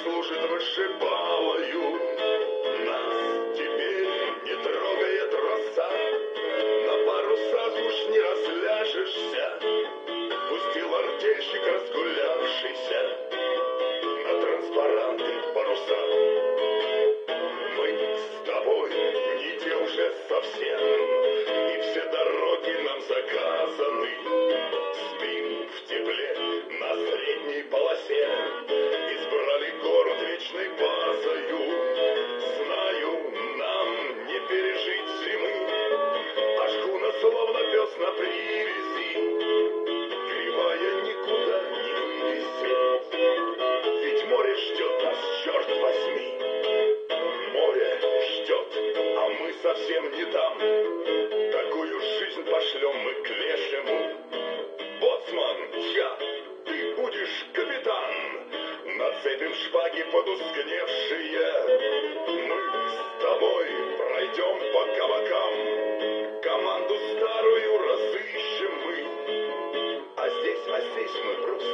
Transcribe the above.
служит вышибалою. Нас теперь не трогает роса, на парусах уж не разляжешься. Пустил артельщик разгулявшийся на транспаранты паруса. Мы с тобой не те уже совсем, и все дороги нам заказаны. Спим в тепле на средней полосе, избрали город вечной базою. Знаю, нам не пережить зимы, а шхуна словно пес на привязи. Кривая никуда не вывезет, ведь море ждет нас, черт возьми. Море ждет, а мы совсем не там. Такую жизнь пошлем мы к лешему. Боцман, ты будешь капитан. Нацепим шпаги потускневшие. Мы с тобой пройдем по кабакам. Команду старую разыщем мы. А здесь мы просто